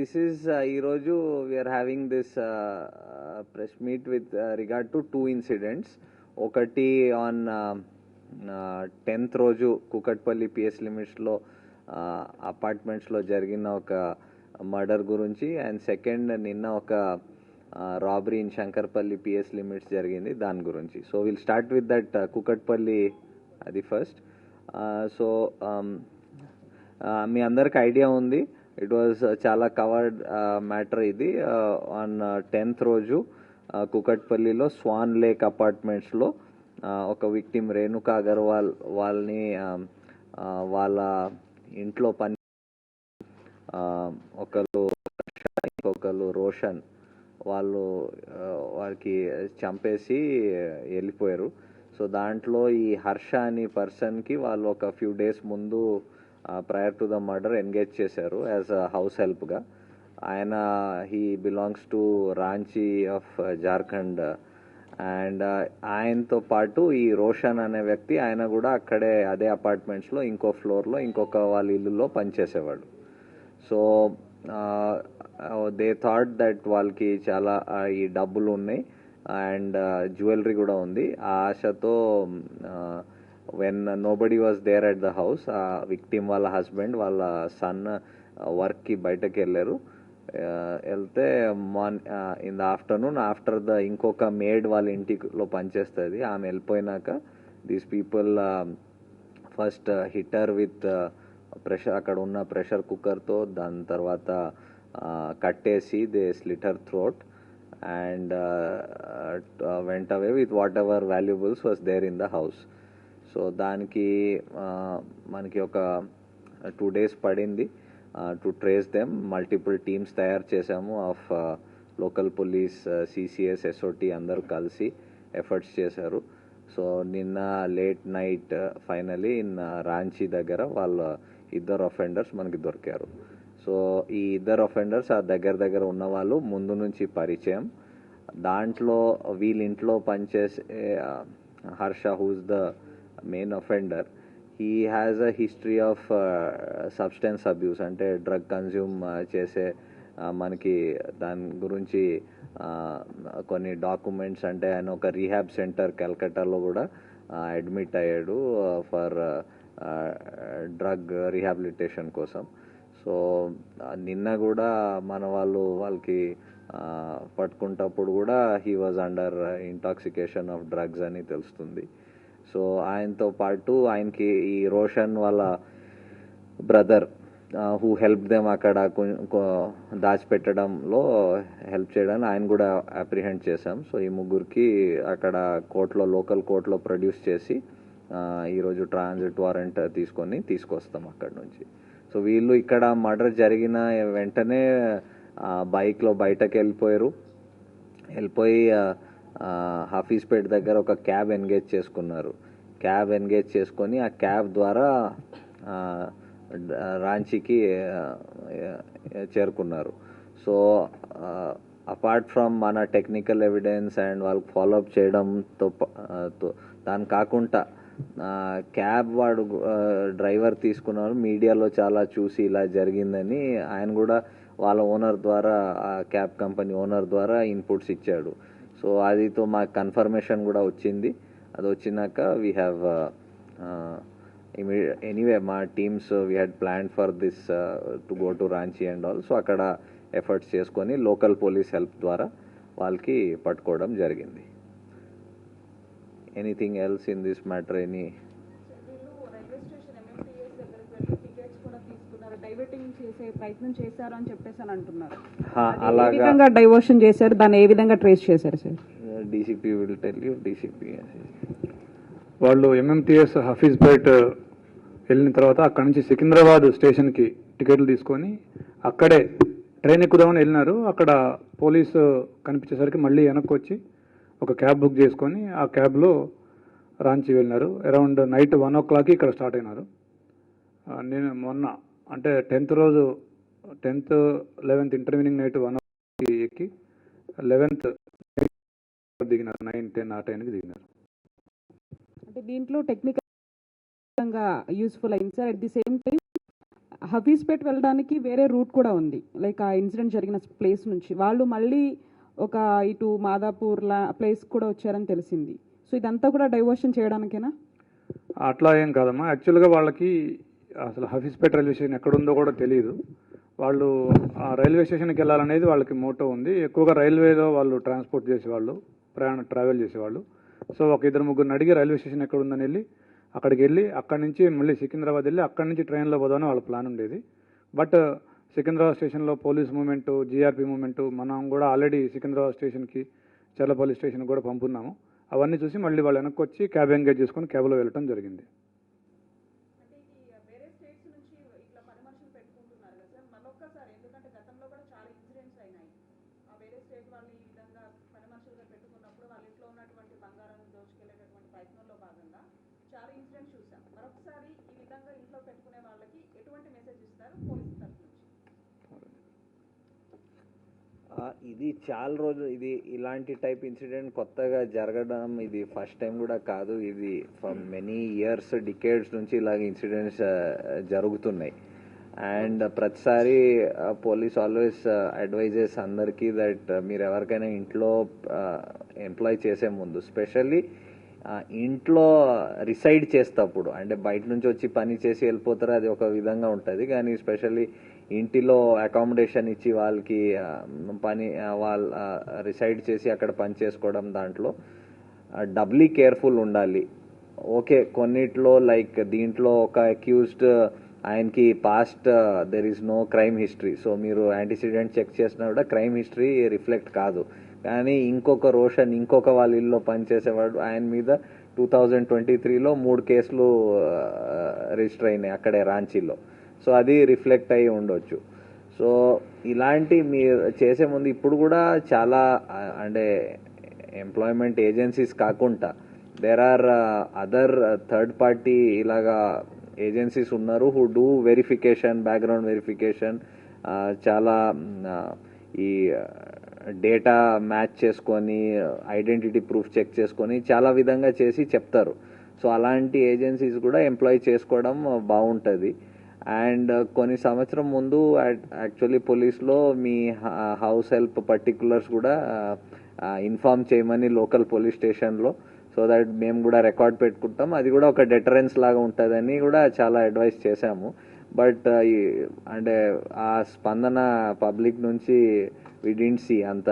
this is ఈరోజు we are having this press meet with regard to two incidents. ఒకటి on 10th రోజు Kukatpally PS లిమిట్స్లో అపార్ట్మెంట్స్లో జరిగిన ఒక మర్డర్ గురించి, అండ్ సెకండ్ నిన్న ఒక robbery in Shankarpally PS limits జరిగింది దాని గురించి. So will start with that Kukatpally, అది ఫస్ట్. సో మీ అందరికి ఐడియా ఉంది, ఇట్ వాజ్ చాలా కవర్డ్ మ్యాటర్ ఇది. ఆన్ 10th రోజు కుకట్పల్లిలో స్వాన్ లేక్ అపార్ట్మెంట్స్లో ఒక విక్టిమ్ రేణుకా అగర్వాల్ వాళ్ళని వాళ్ళ ఇంట్లో పని ఒకరు ఇంకొకరు రోషన్ వారికి చంపేసి వెళ్ళిపోయారు. సో దాంట్లో ఈ హర్ష అనే పర్సన్కి వాళ్ళు ఒక ఫ్యూ డేస్ ముందు prior to the murder engage చేశారు యాజ్ అ హౌస్ హెల్ప్గా. ఆయన he belongs to Ranchi of Jharkhand. And ఆయనతో పాటు ఈ రోషన్ అనే వ్యక్తి, ఆయన కూడా అక్కడే అదే అపార్ట్మెంట్స్లో ఇంకో ఫ్లోర్లో ఇంకొక వాళ్ళ ఇల్లులో పనిచేసేవాడు. సో దే థాట్ దట్ వాళ్ళకి చాలా ఈ డబ్బులు ఉన్నాయి అండ్ జ్యువెలరీ కూడా ఉంది. ఆ ఆశతో when nobody was there at the house, ఆ విక్టిమ్ వాళ్ళ హస్బెండ్ వాళ్ళ సన్ వర్క్కి బయటకు వెళ్ళారు. వెళ్తే in the afternoon after the ఇంకొక మేడ్ వాళ్ళ ఇంటిలో పనిచేస్తుంది, ఆమె వెళ్ళిపోయినాక these people first hit her with pressure, అక్కడ ఉన్న ప్రెషర్ కుక్కర్తో. దాని తర్వాత కట్టేసి they slit her throat and went away with whatever valuables was there in the house. So దానికి మనకి ఒక 2 days పడింది to trace them. Multiple teams తయారు చేశాము of local police, CCS, SOT అందరూ కలిసి ఎఫర్ట్స్ చేశారు. సో నిన్న late night finally in Ranchi దగ్గర వాళ్ళ ఇద్దరు అఫెండర్స్ మనకి దొరికారు. సో ఈ ఇద్దరు అఫెండర్స్ ఆ దగ్గర ఉన్న వాళ్ళు ముందు నుంచి పరిచయం. దాంట్లో వీళ్ళింట్లో పనిచేసే Harsha, who's the main offender, he has a history of substance abuse, అంటే డ్రగ్ కన్జ్యూమ్ చేసే మనకి దాని గురించి కొన్ని డాక్యుమెంట్స్, అంటే ఆయన ఒక రీహాబ్ సెంటర్ కల్కట్టాలో కూడా అడ్మిట్ అయ్యాడు ఫర్ డ్రగ్ రీహాబిలిటేషన్ కోసం. సో నిన్న కూడా మన వాళ్ళకి పట్టుకుంటప్పుడు కూడా he was under intoxication of drugs అని తెలుస్తుంది. సో ఆయనతో పాటు ఆయనకి ఈ రోషన్ వాళ్ళ బ్రదర్ హూ హెల్ప్ దెమ్ అక్కడ దాచిపెట్టడంలో హెల్ప్ చేయడానికి ఆయన కూడా అప్రిహెండ్ చేశాం. సో ఈ ముగ్గురికి అక్కడ కోర్టులో, లోకల్ కోర్టులో ప్రొడ్యూస్ చేసి ఈరోజు ట్రాన్సిట్ వారెంట్ తీసుకొస్తాం అక్కడ నుంచి. సో వీళ్ళు ఇక్కడ మర్డర్ జరిగిన వెంటనే బైక్లో బయటకు వెళ్ళిపోయి హఫీజ్పేట్ దగ్గర ఒక క్యాబ్ ఎంగేజ్ చేసుకొని ఆ క్యాబ్ ద్వారా రాంచీకి చేరుకున్నారు. సో అపార్ట్ ఫ్రమ్ మన టెక్నికల్ ఎవిడెన్స్ అండ్ వాళ్ళకి ఫాలోఅప్ చేయడంతో దాని కాకుండా క్యాబ్ వాడు డ్రైవర్ తీసుకున్నారు, మీడియాలో చాలా చూసి ఇలా జరిగిందని ఆయన కూడా వాళ్ళ ఓనర్ ద్వారా, ఆ క్యాబ్ కంపెనీ ఓనర్ ద్వారా ఇన్పుట్స్ ఇచ్చాడు. సో అదితో మాకు కన్ఫర్మేషన్ కూడా వచ్చింది. అది వచ్చినాక వీ హ్యావ్ ఎనీవే మా teams we had plan for this to go to Ranchi and all. So అక్కడ ఎఫర్ట్స్ చేసుకొని లోకల్ పోలీస్ హెల్ప్ ద్వారా వాళ్ళకి పట్టుకోవడం జరిగింది. Anything else in this matter? అలాగా డైవర్షన్ చేశారు, దాన్ని ఏ విధంగా ట్రేస్ చేశారు sir? DCP will tell you. DCP వాళ్ళు ఎంఎంటీఎస్ హఫీజ్పేట్ వెళ్ళిన తర్వాత అక్కడ నుంచి సికింద్రాబాద్ స్టేషన్కి టికెట్లు తీసుకొని అక్కడే ట్రైన్ ఎక్కుదామని వెళ్ళినారు. అక్కడ పోలీసు కనిపించేసరికి మళ్ళీ వెనక్కి వచ్చి ఒక క్యాబ్ బుక్ చేసుకొని ఆ క్యాబ్లో రాంచీ వెళ్ళినారు. అరౌండ్ నైట్ 1 o'clock ఇక్కడ స్టార్ట్ అయినారు. నేను మొన్న అంటే 10th రోజు 10th 11th intervening night 1 o'clock ఎక్కి 11th దిగినారు, 9, 10 ఆ టైంకి దిగినారు. అంటే దీంట్లో టెక్నికల్ యూస్ఫుల్ అయింది sir. At the same time Hafeezpet వెళ్ళడానికి వేరే రూట్ కూడా ఉంది, లైక్ ఆ ఇన్సిడెంట్ జరిగిన ప్లేస్ నుంచి వాళ్ళు మళ్ళీ ఒక ఇటు మాదాపూర్ ప్లేస్ కూడా వచ్చారని తెలిసింది. సో ఇదంతా కూడా డైవర్షన్ చేయడానికేనా? అట్లా ఏం కాదమ్మా. యాక్చువల్గా వాళ్ళకి అసలు హఫీజ్పేట్ రైల్వే స్టేషన్ ఎక్కడుందో కూడా తెలియదు. వాళ్ళు ఆ రైల్వే స్టేషన్కి వెళ్ళాలనేది వాళ్ళకి మోటో ఉంది. ఎక్కువగా రైల్వేలో వాళ్ళు ట్రాన్స్పోర్ట్ చేసేవాళ్ళు, ట్రావెల్ చేసేవాళ్ళు. సో ఒక ఇద్దరు ముగ్గురిని అడిగి రైల్వే స్టేషన్ ఎక్కడ ఉందని వెళ్ళి అక్కడికి వెళ్ళి అక్కడి నుంచి మళ్ళీ సికింద్రాబాద్ వెళ్ళి అక్కడి నుంచి ట్రైన్లో పోదామని వాళ్ళ ప్లాన్ ఉండేది. బట్ సికింద్రాబాద్ స్టేషన్లో పోలీస్ మూమెంట్, జీఆర్పీ మూమెంట్, మనం కూడా ఆల్రెడీ సికింద్రాబాద్ స్టేషన్కి చర్లపల్లి స్టేషన్కి కూడా పంపున్నాము. అవన్నీ చూసి మళ్ళీ వాళ్ళు వెనక్కి వచ్చి క్యాబ్ ఎంగేజ్ చేసుకొని క్యాబ్లో వెళ్ళటం జరిగింది. ఇది చాలా రోజు ఇది ఇలాంటి టైప్ ఇన్సిడెంట్ కొత్తగా జరగడం ఇది ఫస్ట్ టైం కూడా కాదు. ఇది ఫర్ మెనీ ఇయర్స్, డికేడ్స్ నుంచి ఇలాగ ఇన్సిడెంట్స్ జరుగుతున్నాయి. అండ్ ప్రతిసారి పోలీస్ ఆల్వేస్ అడ్వైజెస్ అందరికీ దట్ మీరు ఎవరికైనా ఇంట్లో ఎంప్లాయ్ చేసే ముందు, స్పెషల్లీ ఇంట్లో రిసైడ్ చేసేటప్పుడు, అంటే బయట నుంచి వచ్చి పని చేసి వెళ్ళిపోతారు, అది ఒక విధంగా ఉంటుంది. కానీ స్పెషల్లీ ఇంటిలో అకామిడేషన్ ఇచ్చి వాళ్ళకి పని వాళ్ళ రిసైడ్ చేసి అక్కడ పని చేసుకోవడం, దాంట్లో డబ్లీ కేర్ఫుల్ ఉండాలి. ఓకే, కొన్నిట్లో లైక్ దీంట్లో ఒక అక్యూజ్డ్ ఆయనకి past there is no crime history, so మీరు యాంటీసిడెంట్ చెక్ చేసినా కూడా క్రైమ్ హిస్టరీ రిఫ్లెక్ట్ కాదు. కానీ ఇంకొక రోషన్, ఇంకొక వాళ్ళ ఇల్లు పనిచేసేవాడు, ఆయన మీద 2023లో 3 కేసులు రిజిస్టర్ అయినాయి అక్కడే రాంచీలో. సో అది రిఫ్లెక్ట్ అయ్యి ఉండొచ్చు. సో ఇలాంటి మీరు చేసే ముందు ఇప్పుడు కూడా చాలా అంటే ఎంప్లాయ్మెంట్ ఏజెన్సీస్ కాకుండా there are other third party ఇలాగా ఏజెన్సీస్ ఉన్నారు who do verification, background verification, చాలా ఈ డేటా మ్యాచ్ చేసుకొని ఐడెంటిటీ ప్రూఫ్ చెక్ చేసుకొని చాలా విధంగా చేసి చెప్తారు. సో అలాంటి ఏజెన్సీస్ కూడా ఎంప్లాయ్ చేసుకోవడం బాగుంటుంది. అండ్ కొన్ని సంవత్సరం ముందు యాక్చువల్లీ పోలీస్లో మీ హౌస్ హెల్ప్ పర్టికులర్స్ కూడా ఇన్ఫార్మ్ చేయమని లోకల్ పోలీస్ స్టేషన్లో, సో దట్ మేము కూడా రికార్డ్ పెట్టుకుంటాం, అది కూడా ఒక డెటరెన్స్ లాగా ఉంటుందని కూడా చాలా అడ్వైస్ చేశాము. బట్ అంటే ఆ స్పందన పబ్లిక్ నుంచి వి డింట్ సీ అంత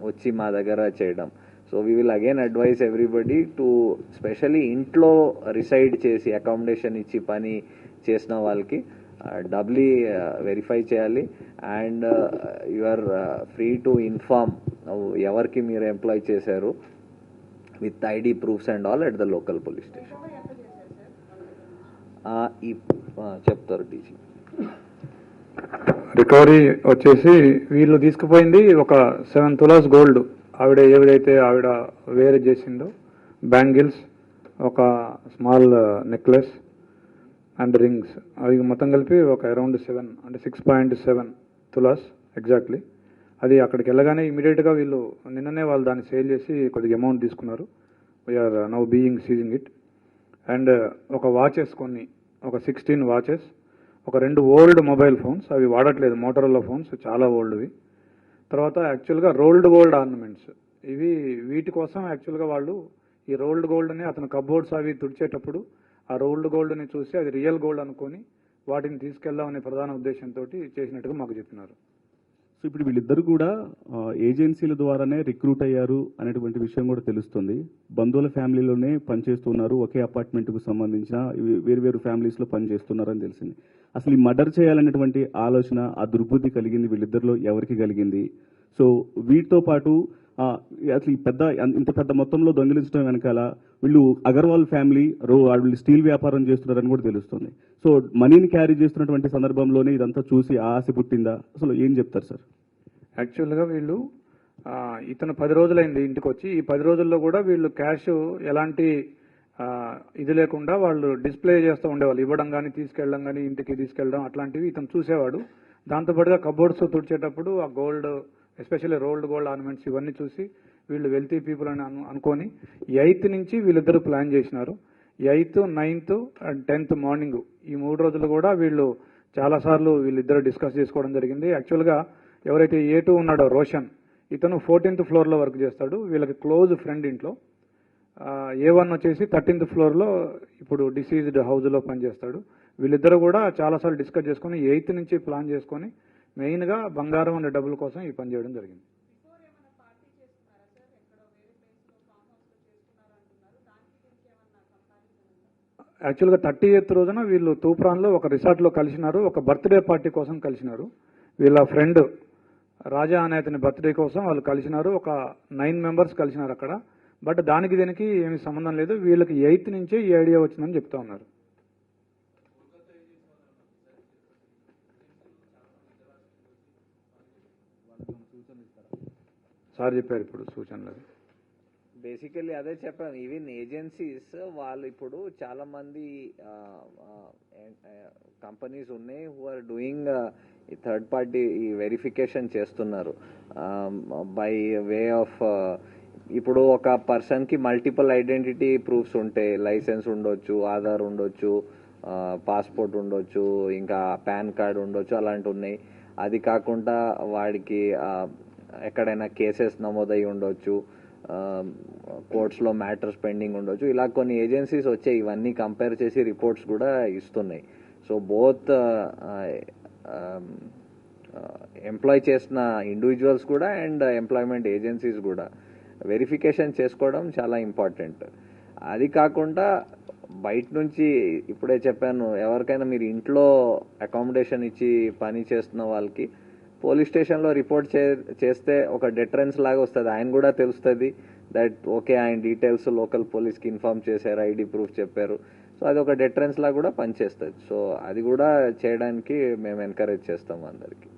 వచ్చి మా దగ్గర చేయడం. So we will again advise everybody to specially ఇంట్లో రిసైడ్ చేసి అకామిడేషన్ ఇచ్చి పని చేసిన వాళ్ళకి డబ్లీ వెరిఫై చేయాలి. And you are free to inform ఎవరికి మీరు ఎంప్లాయ్ చేశారు with ID proofs and all at the local police station. చెప్తారు టీసీ. రికవరీ వచ్చేసి వీళ్ళు తీసుకుపోయింది ఒక 7 తులాస్ గోల్డ్, ఏవిడైతే ఆవిడ వేరే చేసిందో, బ్యాంగిల్స్, ఒక స్మాల్ నెక్లెస్ అండ్ రింగ్స్, అవి మొత్తం కలిపి ఒక అరౌండ్ 7 అంటే 6.7 తులాస్ ఎగ్జాక్ట్లీ. అది అక్కడికి వెళ్ళగానే ఇమీడియట్గా వీళ్ళు నిన్ననే వాళ్ళు దాన్ని సేల్ చేసి కొద్దిగా అమౌంట్ తీసుకున్నారు. We are now being seizing it. And ఒక వాచెస్, ఒక 16 వాచెస్, ఒక 2 ఓల్డ్ మొబైల్ ఫోన్స్, అవి వాడట్లేదు, మోటరోలా ఫోన్స్, చాలా ఓల్డ్వి. తర్వాత యాక్చువల్గా రోల్డ్ గోల్డ్ ఆర్నమెంట్స్, వీటి కోసం యాక్చువల్గా వాళ్ళు ఈ రోల్డ్ గోల్డ్ని అతను కబోర్డ్స్ అవి తుడిచేటప్పుడు ఆ రోల్డ్ గోల్డ్ని చూసి అది రియల్ గోల్డ్ అనుకొని వాటిని తీసుకెళ్దామనే ప్రధాన ఉద్దేశంతో చేసినట్టుగా మాకు చెప్పినారు. సో ఇప్పుడు వీళ్ళిద్దరు కూడా ఏజెన్సీల ద్వారానే రిక్రూట్ అయ్యారు అనేటువంటి విషయం కూడా తెలుస్తుంది. బంధువుల ఫ్యామిలీలోనే పనిచేస్తున్నారు, ఒకే అపార్ట్మెంట్కు సంబంధించిన వేరు ఫ్యామిలీస్లో పనిచేస్తున్నారని తెలిసింది. అసలు ఈ మర్డర్ చేయాలనేటువంటి ఆలోచన, ఆ దుర్బుద్ధి కలిగింది వీళ్ళిద్దరిలో ఎవరికి కలిగింది? సో వీటితో పాటు అసలు ఇంత పెద్ద మొత్తంలో దొంగిలించడం వెనకాల వీళ్ళు అగర్వాల్ ఫ్యామిలీ వీళ్ళు స్టీల్ వ్యాపారం చేస్తున్నారని కూడా తెలుస్తుంది. సో మనీని క్యారీ చేస్తున్నటువంటి సందర్భంలోనే ఇదంతా చూసి ఆశ పుట్టిందా? అసలు ఏం చెప్తారు సార్? యాక్చువల్గా వీళ్ళు ఇతను 10 రోజులైంది ఇంటికి వచ్చి, ఈ 10 రోజుల్లో కూడా వీళ్ళు క్యాష్ ఎలాంటి ఇది లేకుండా వాళ్ళు డిస్ప్లే చేస్తూ ఉండేవాళ్ళు, ఇవ్వడం కానీ తీసుకెళ్ళడం కానీ ఇంటికి తీసుకెళ్ళడం అట్లాంటివి ఇతను చూసేవాడు. దాంతోపాటుగా కబోర్డ్స్ తుడిచేటప్పుడు ఆ gold, especially rolled gold ornaments, ఇవన్నీ చూసి వీళ్ళు వెల్తీ పీపుల్ అని అనుకొని 8th నుంచి వీళ్ళిద్దరూ ప్లాన్ చేసినారు. 8th, 9th and 10th morning, ఈ 3 రోజులు కూడా వీళ్ళు చాలాసార్లు వీళ్ళిద్దరు డిస్కస్ చేసుకోవడం జరిగింది. యాక్చువల్గా ఎవరైతే A2 ఉన్నాడో రోషన్, ఇతను 14th ఫ్లోర్లో వర్క్ చేస్తాడు. వీళ్ళకి క్లోజ్ ఫ్రెండ్ ఇంట్లో. A1 వచ్చేసి 13th ఫ్లోర్లో ఇప్పుడు డిసీజ్డ్ హౌస్లో పనిచేస్తాడు. వీళ్ళిద్దరూ కూడా చాలాసార్లు డిస్కస్ చేసుకొని 8th నుంచి ప్లాన్ చేసుకొని మెయిన్గా బంగారం అనే డబ్బుల కోసం ఈ పని చేయడం జరిగింది. యాక్చువల్గా 30th రోజున వీళ్ళు తూప్రాన్లో ఒక రిసార్ట్లో కలిసినారు. ఒక బర్త్డే పార్టీ కోసం కలిసినారు. వీళ్ళ ఫ్రెండ్ రాజా అనే అతని బర్త్డే కోసం వాళ్ళు కలిసినారు. ఒక 9 మెంబర్స్ కలిసినారు అక్కడ. బట్ దీనికి ఏమీ సంబంధం లేదు. వీళ్ళకి 8th నుంచే ఈ ఐడియా వచ్చిందని చెప్తా ఉన్నారు. సార్ చెప్పారు ఇప్పుడు సూచనలు. బేసికల్లీ అదే చెప్పాను. ఈవెన్ ఏజెన్సీస్ వాళ్ళు ఇప్పుడు చాలా మంది కంపెనీస్ ఉన్నాయి హూ ఆర్ డూయింగ్ ఈ థర్డ్ పార్టీ ఈ వెరిఫికేషన్ చేస్తున్నారు బై వే ఆఫ్ ఇప్పుడు ఒక పర్సన్కి మల్టిపుల్ ఐడెంటిటీ ప్రూఫ్స్ ఉంటాయి. లైసెన్స్ ఉండొచ్చు, ఆధార్ ఉండొచ్చు, పాస్పోర్ట్ ఉండొచ్చు, ఇంకా పాన్ కార్డ్ ఉండొచ్చు, అలాంటివి ఉన్నాయి. అది కాకుండా వాడికి ఎక్కడైనా కేసెస్ నమోదై ఉండొచ్చు, కోర్ట్స్లో మ్యాటర్స్ పెండింగ్ ఉండొచ్చు. ఇలా కొన్ని ఏజెన్సీస్ వచ్చాయి. ఇవన్నీ కంపేర్ చేసి రిపోర్ట్స్ కూడా ఇస్తున్నాయి. సో బోత్ ఎంప్లాయ్ చేసిన ఇండివిజువల్స్ కూడా అండ్ ఎంప్లాయ్మెంట్ ఏజెన్సీస్ కూడా వెరిఫికేషన్ చేసుకోవడం చాలా ఇంపార్టెంట్. అది కాకుండా బయట నుంచి ఇప్పుడే చెప్పాను, ఎవరికైనా మీరు ఇంట్లో అకామిడేషన్ ఇచ్చి పని చేస్తున్న వాళ్ళకి పోలీస్ స్టేషన్లో రిపోర్ట్ చేస్తే ఒక డెటరెన్స్ లాగా వస్తుంది. ఆయన కూడా తెలుస్తుంది దట్ ఓకే ఆయన డీటెయిల్స్ లోకల్ పోలీస్కి ఇన్ఫార్మ్ చేశారు, ఐడి ప్రూఫ్ చెప్పారు. సో అది ఒక డెటరెన్స్ లాగా కూడా పనిచేస్తుంది. సో అది కూడా చేయడానికి మేము ఎంకరేజ్ చేస్తాము అందరికీ.